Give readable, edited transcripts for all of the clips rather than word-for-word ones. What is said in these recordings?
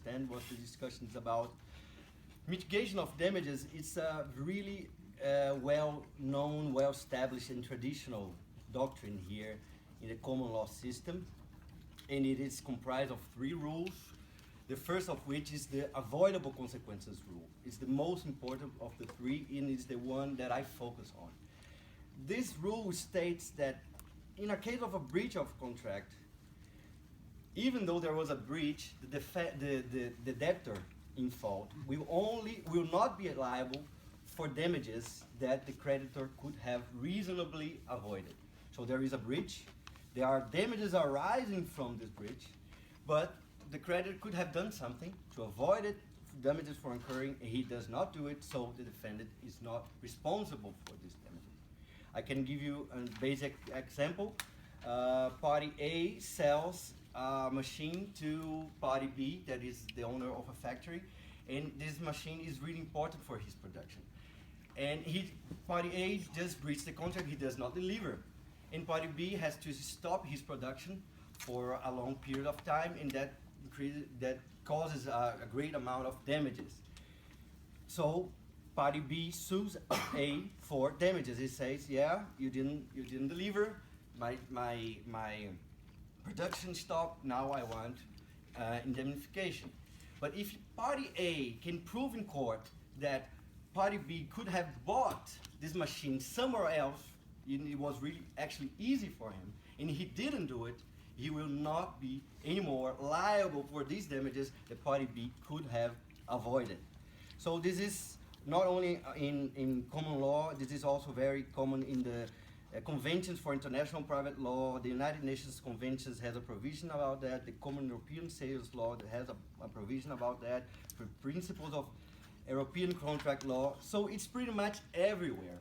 understand what the discussion is about. Mitigation of damages is a really well-known, well-established and traditional doctrine here in the common law system, and it is comprised of 3 rules. The first of which is the avoidable consequences rule. It's the most important of the 3, and it's the one that I focus on. This rule states that in a case of a breach of contract, even though there was a breach, the debtor in fault will not be liable for damages that the creditor could have reasonably avoided. So there is a breach, there are damages arising from this breach, but the creditor could have done something to avoid it, damages for incurring, and he does not do it, so the defendant is not responsible for these damages. I can give you a basic example. Party A sells a machine to party B, that is the owner of a factory, and this machine is really important for his production. And party A just breached the contract, he does not deliver. And party B has to stop his production for a long period of time, and that causes a great amount of damages. So party B sues A for damages. It says, yeah, you didn't deliver, my production stopped, now I want indemnification. But if party A can prove in court that party B could have bought this machine somewhere else, and it was really actually easy for him, and he didn't do it, he will not be anymore liable for these damages that party B could have avoided. So this is not only in common law, this is also very common in the conventions for international private law. The United Nations Conventions has a provision about that. The Common European Sales Law that has a provision about that. For principles of European contract law. So it's pretty much everywhere.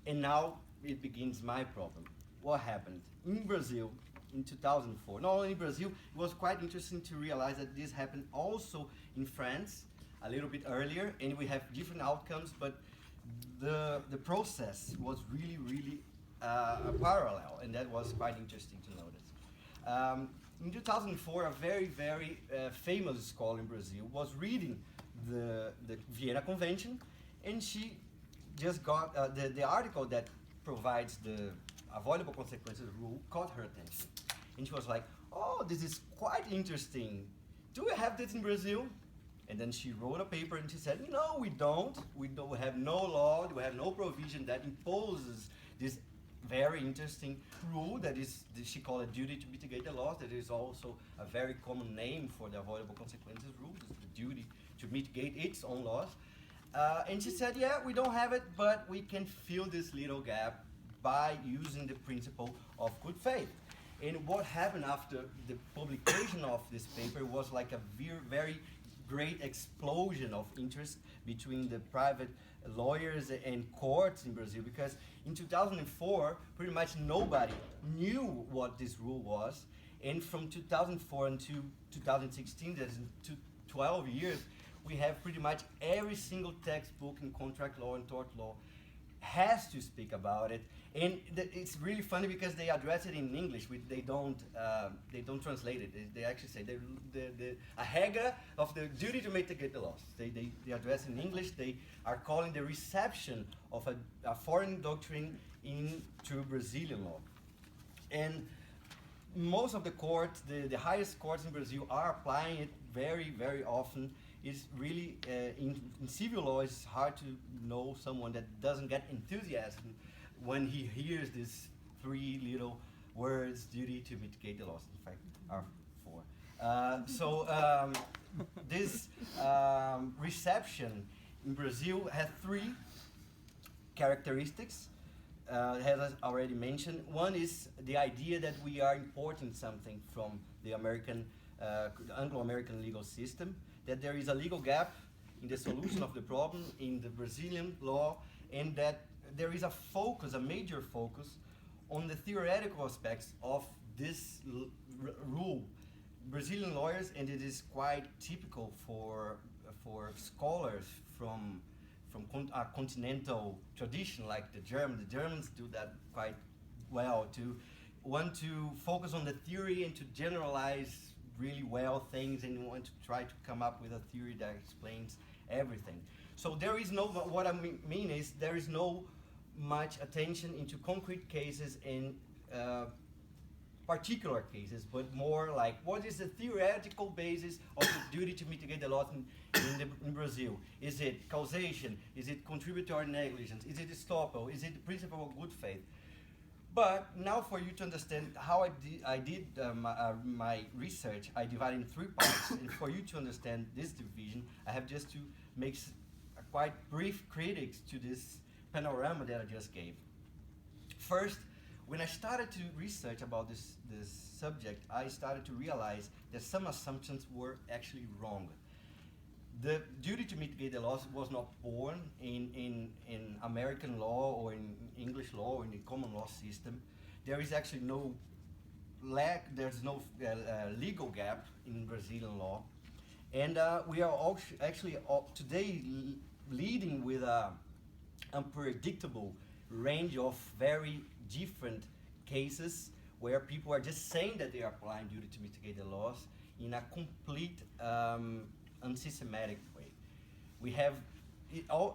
And now it begins my problem. What happened? In Brazil, in 2004, not only in Brazil, it was quite interesting to realize that this happened also in France a little bit earlier, and we have different outcomes, but the process was really parallel, and that was quite interesting to notice. In 2004, a very famous scholar in Brazil was reading the Vienna Convention, and she just got the article that provides the avoidable consequences rule caught her attention. And she was like, oh, this is quite interesting. Do we have this in Brazil? And then she wrote a paper and she said, no, we don't. We have no law, we have no provision that imposes this very interesting rule that is, she called it duty to mitigate the loss. That is also a very common name for the avoidable consequences rule, the duty to mitigate its own loss. And she said, yeah, we don't have it, but we can fill this little gap by using the principle of good faith. And what happened after the publication of this paper was like a very great explosion of interest between the private lawyers and courts in Brazil, because in 2004, pretty much nobody knew what this rule was. And from 2004 until 2016, that's 12 years, we have pretty much every single textbook in contract law and tort law has to speak about it. And it's really funny because they address it in English, which they don't translate it. They actually say a regra of the duty to mitigate the loss. They address it in English. They are calling the reception of a foreign doctrine into Brazilian law. And most of the courts, the highest courts in Brazil, are applying it very often. It's really, in civil law, it's hard to know someone that doesn't get enthusiasm when he hears these 3 little words, duty to mitigate the loss. In fact, are 4. This reception in Brazil has 3 characteristics, as I already mentioned. One is the idea that we are importing something from the Anglo-American legal system, that there is a legal gap in the solution of the problem in the Brazilian law, and that there is a major focus on the theoretical aspects of this rule. Brazilian lawyers, and it is quite typical for scholars from a continental tradition like the Germans do that quite well, to want to focus on the theory and to generalize really well things and you want to try to come up with a theory that explains everything. So there is no, what I mean is there is no much attention into concrete cases and particular cases, but more like what is the theoretical basis of the duty to mitigate the loss in Brazil? Is it causation? Is it contributory negligence? Is it estoppel? Is it the principle of good faith? But now for you to understand how I did my research, I divided in 3 parts. And for you to understand this division, I have just to make a quite brief critiques to this panorama that I just gave. First, when I started to research about this subject, I started to realize that some assumptions were actually wrong. The duty to mitigate the loss was not born in American law or in English law or in the common law system. There is actually no there's no legal gap in Brazilian law. And we are actually today leading with a unpredictable range of very different cases where people are just saying that they are applying duty to mitigate the loss in a complete unsystematic way. We have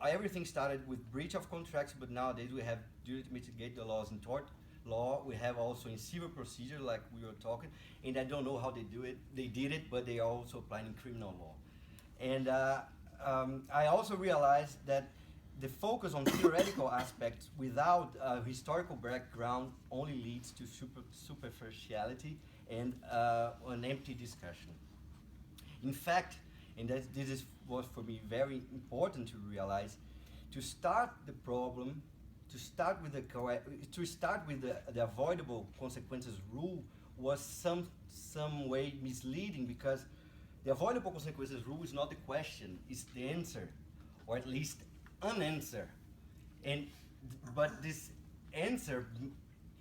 everything started with breach of contracts, but nowadays we have duty to mitigate the loss in tort law. We have also in civil procedure, like we were talking, and I don't know how they do it. They did it, but they are also applying in criminal law. And I also realized that the focus on theoretical aspects without a historical background only leads to superficiality and an empty discussion. In fact, and this was for me very important to realize, to start the problem, to start with the avoidable consequences rule was some way misleading, because the avoidable consequences rule is not the question, it's the answer, or at least an answer. But this answer,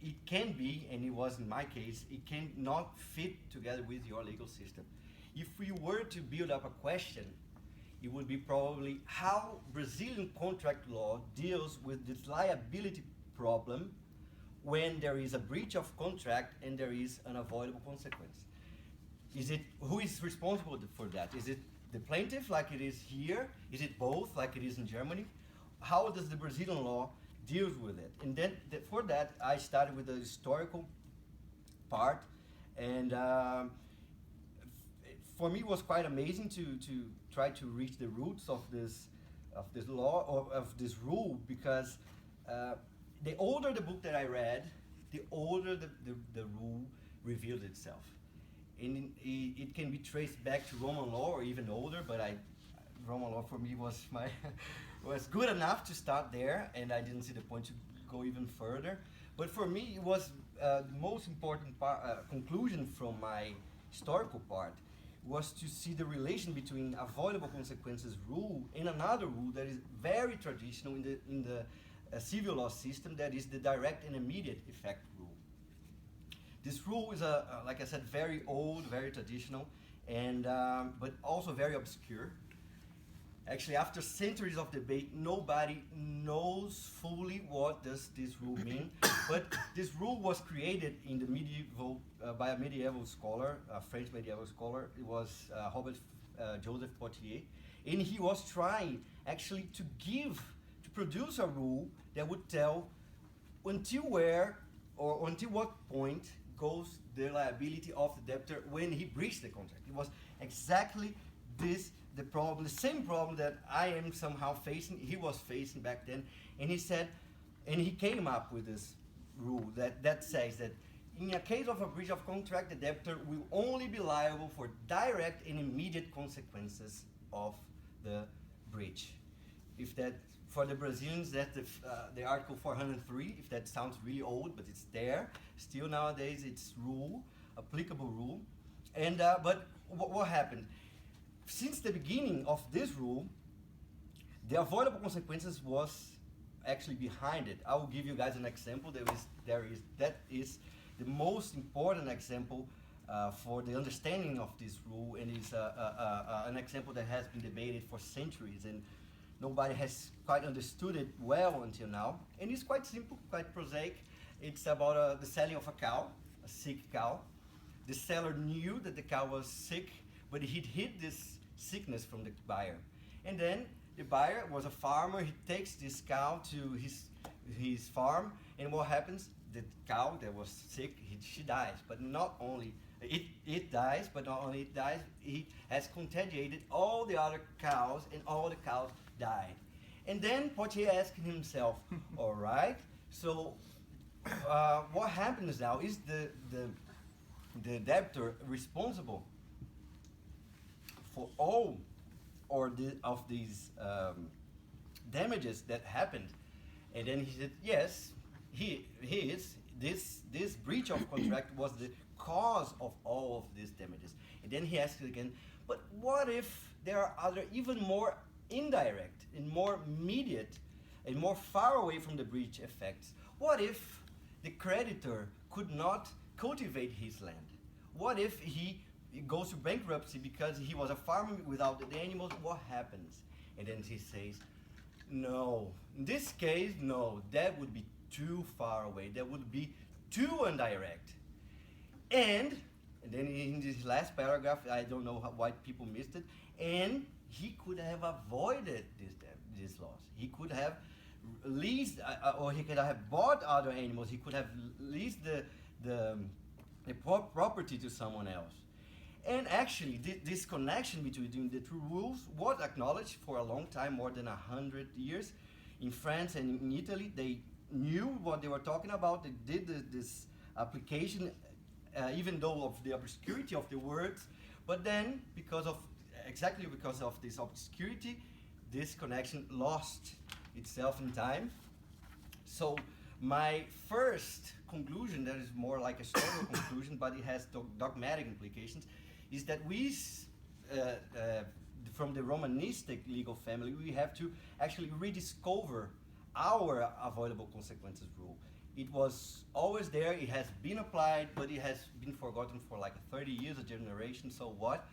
it can be, and it was in my case, it cannot fit together with your legal system. If we were to build up a question, it would be probably how Brazilian contract law deals with this liability problem when there is a breach of contract and there is an avoidable consequence. Who is responsible for that? Is it the plaintiff, like it is here? Is it both, like it is in Germany? How does the Brazilian law deal with it? And then for that, I started with the historical part, and for me, it was quite amazing to try to reach the roots of this law, or of this rule, because the older the book that I read, the older the rule revealed itself. And it can be traced back to Roman law or even older, but Roman law for me was was good enough to start there, and I didn't see the point to go even further. But for me, it was the most important conclusion from my historical part was to see the relation between avoidable consequences rule and another rule that is very traditional in the civil law system, that is the direct and immediate effect rule. This rule is, like I said, very old, very traditional, and but also very obscure. Actually, after centuries of debate, nobody knows fully what does this rule mean. But this rule was created in the medieval by a medieval scholar, a French medieval scholar. It was Robert Joseph Potier, and he was trying actually to produce a rule that would tell until where or until what point goes the liability of the debtor when he breached the contract. It was exactly the problem, the same problem that I am somehow facing, he was facing back then. And he said, and he came up with this rule that says that in a case of a breach of contract, the debtor will only be liable for direct and immediate consequences of the breach. If that, for the Brazilians, that's the Article 403, if that sounds really old, but it's there. Still nowadays, it's rule, applicable rule. And but what happened? Since the beginning of this rule, the avoidable consequences was actually behind it. I will give you guys an example. That is the most important example for the understanding of this rule, and it's an example that has been debated for centuries, and nobody has quite understood it well until now. And it's quite simple, quite prosaic. It's about the selling of a cow, a sick cow. the seller knew that the cow was sick, but he'd hid this sickness from the buyer. And then the buyer was a farmer. He takes this cow to his farm, and what happens? The cow that was sick, she dies. But not only it dies, but not only it dies, it has contagiated all the other cows, and all the cows died. And then Poitier asked himself, all right, so what happens now? Is the debtor responsible for all of these damages that happened? And then he said, yes, he is. This breach of contract was the cause of all of these damages. And then he asked again, but what if there are other, even more indirect and more immediate and more far away from the breach effects? What if the creditor could not cultivate his land? What if he goes to bankruptcy because he was a farmer without the animals? What happens? And then he says, no, in this case, no, that would be too far away. That would be too indirect. And then in this last paragraph, I don't know why people missed it, and he could have avoided this loss. He could have leased, or he could have bought other animals. He could have leased the property to someone else. And actually, this connection between the two rules was acknowledged for a long time, more than 100 years. In France and in Italy, they knew what they were talking about. They did this application, even though of the obscurity of the words. But then, exactly because of this obscurity, this connection lost itself in time. So my first conclusion, that is more like a historical conclusion, but it has dogmatic implications, is that we, from the Romanistic legal family, we have to actually rediscover our avoidable consequences rule. It was always there, it has been applied, but it has been forgotten for like 30 years, a generation, so what?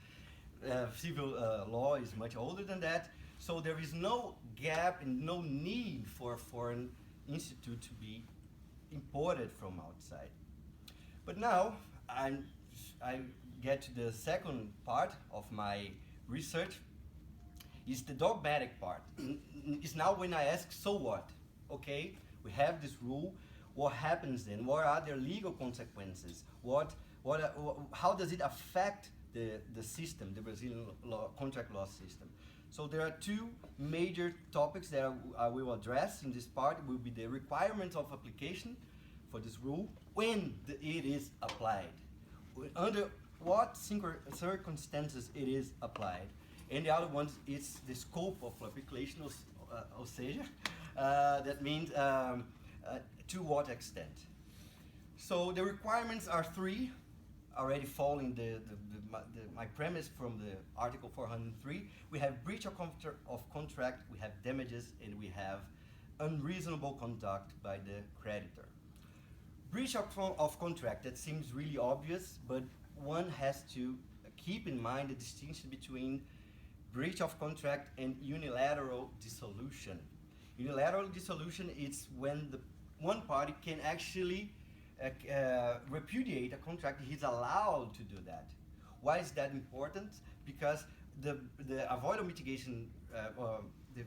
Civil law is much older than that, so there is no gap and no need for a foreign institute to be imported from outside. But now, I get to the second part of my research, is the dogmatic part. It's now when I ask, so what? Okay, we have this rule, what happens then? What are their legal consequences? How does it affect the system, the Brazilian contract law system? So there are two major topics that I will address in this part. It will be the requirements of application for this rule, when it is applied, under what circumstances it is applied, and the other one is the scope of application, ou seja, that means to what extent. So the requirements are three, already following my premise from the Article 403. We have breach of contract, we have damages, and we have unreasonable conduct by the creditor. Breach of contract, that seems really obvious, but one has to keep in mind the distinction between breach of contract and unilateral dissolution. Unilateral dissolution is when the one party can actually repudiate a contract. He's allowed to do that. Why is that important? Because the avoidable mitigation or the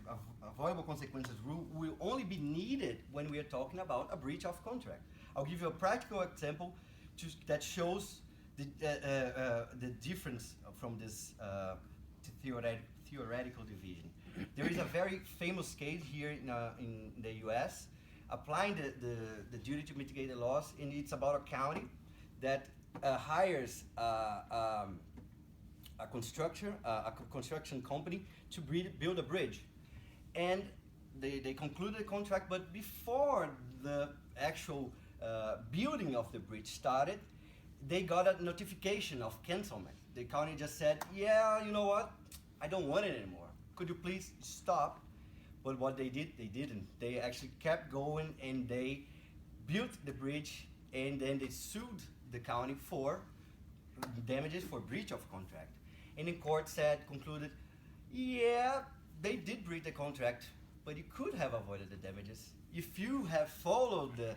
avoidable consequences rule will only be needed when we are talking about a breach of contract. I'll give you a practical example that shows the difference from this theoretical division. There is a very famous case here in the US applying the duty to mitigate the loss, and it's about a county that hires a construction company to build a bridge. And they concluded the contract, but before the actual building of the bridge started, they got a notification of cancelment. The county just said, yeah, you know what? I don't want it anymore. Could you please stop? But what they didn't. They actually kept going, and they built the bridge, and then they sued the county for damages for breach of contract. And the court concluded, yeah, they did breach the contract, but you could have avoided the damages if you have followed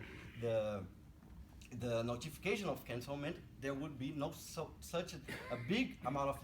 the notification of cancelment, there would be no such a big amount of